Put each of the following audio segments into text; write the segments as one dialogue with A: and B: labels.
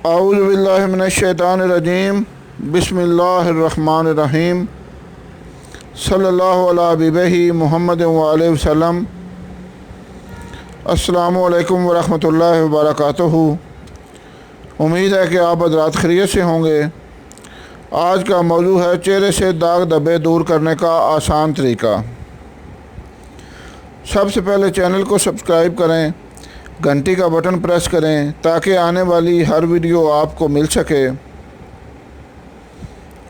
A: اعوذ باللہ من الشیطان الرجیم بسم اللہ الرحمن الرحیم صلی اللہ علیہ حبیبہ محمد وآلہ وسلم۔ السلام علیکم ورحمۃ اللہ وبرکاتہ۔ امید ہے کہ آپ حضرات خیریت سے ہوں گے۔ آج کا موضوع ہے چہرے سے داغ دھبے دور کرنے کا آسان طریقہ۔ سب سے پہلے چینل کو سبسکرائب کریں، گھنٹی کا بٹن پریس کریں تاکہ آنے والی ہر ویڈیو آپ کو مل سکے،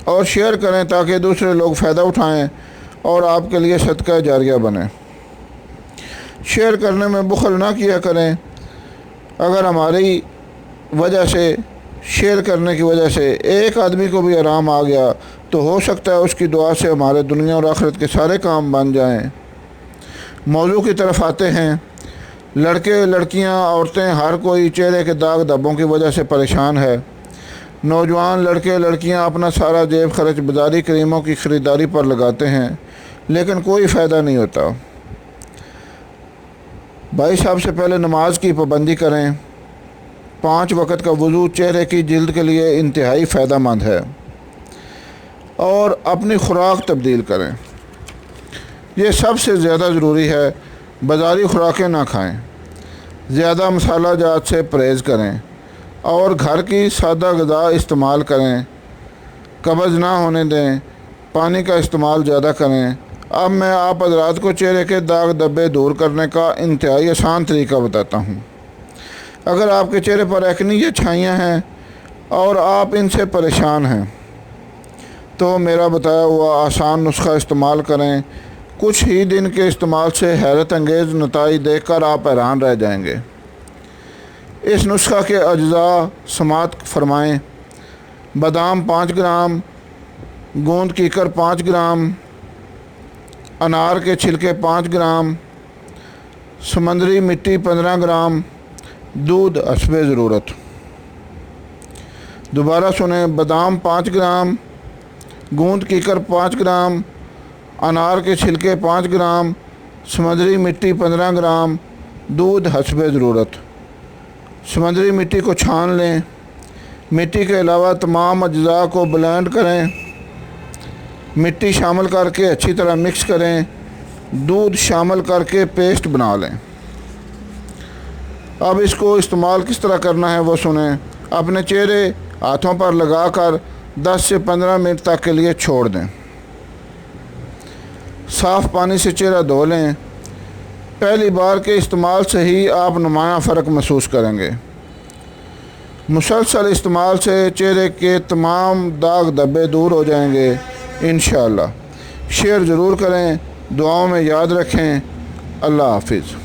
A: اور شیئر کریں تاکہ دوسرے لوگ فائدہ اٹھائیں اور آپ کے لیے صدقہ جاریہ بنے۔ شیئر کرنے میں بخل نہ کیا کریں۔ اگر ہماری وجہ سے، شیئر کرنے کی وجہ سے ایک آدمی کو بھی آرام آ گیا تو ہو سکتا ہے اس کی دعا سے ہمارے دنیا اور آخرت کے سارے کام بن جائیں۔ موضوع کی طرف آتے ہیں۔ لڑکے، لڑکیاں، عورتیں، ہر کوئی چہرے کے داغ دھبوں کی وجہ سے پریشان ہے۔ نوجوان لڑکے، لڑکیاں اپنا سارا جیب خرچ بازاری کریموں کی خریداری پر لگاتے ہیں، لیکن کوئی فائدہ نہیں ہوتا۔ بھائی صاحب، سے پہلے نماز کی پابندی کریں۔ 5 وقت کا وضو چہرے کی جلد کے لیے انتہائی فائدہ مند ہے، اور اپنی خوراک تبدیل کریں۔ یہ سب سے زیادہ ضروری ہے۔ بازاری خوراکیں نہ کھائیں، زیادہ مسالہ جات سے پرہیز کریں، اور گھر کی سادہ غذا استعمال کریں۔ قبض نہ ہونے دیں، پانی کا استعمال زیادہ کریں۔ اب میں آپ حضرات کو چہرے کے داغ دھبے دور کرنے کا انتہائی آسان طریقہ بتاتا ہوں۔ اگر آپ کے چہرے پر ایکنی یا چھائیاں ہیں اور آپ ان سے پریشان ہیں تو میرا بتایا ہوا آسان نسخہ استعمال کریں۔ کچھ ہی دن کے استعمال سے حیرت انگیز نتائج دیکھ کر آپ حیران رہ جائیں گے۔ اس نسخہ کے اجزاء سماعت فرمائیں۔ بادام 5 گرام، گوند کیکر 5 گرام، انار کے چھلکے 5 گرام، سمندری مٹی 15 گرام، دودھ حسب ضرورت۔ دوبارہ سنیں۔ بادام 5 گرام، گوند کیکر 5 گرام، انار کے چھلکے 5 گرام، سمندری مٹی 15 گرام، دودھ حسب ضرورت۔ سمندری مٹی کو چھان لیں۔ مٹی کے علاوہ تمام اجزاء کو بلینڈ کریں۔ مٹی شامل کر کے اچھی طرح مکس کریں۔ دودھ شامل کر کے پیسٹ بنا لیں۔ اب اس کو استعمال کس طرح کرنا ہے وہ سنیں۔ اپنے چہرے ہاتھوں پر لگا کر 10 سے 15 منٹ تک کے لیے چھوڑ دیں۔ صاف پانی سے چہرہ دھو لیں۔ پہلی بار کے استعمال سے ہی آپ نمایاں فرق محسوس کریں گے۔ مسلسل استعمال سے چہرے کے تمام داغ دھبے دور ہو جائیں گے انشاءاللہ۔ شیئر ضرور کریں، دعاؤں میں یاد رکھیں۔ اللہ حافظ۔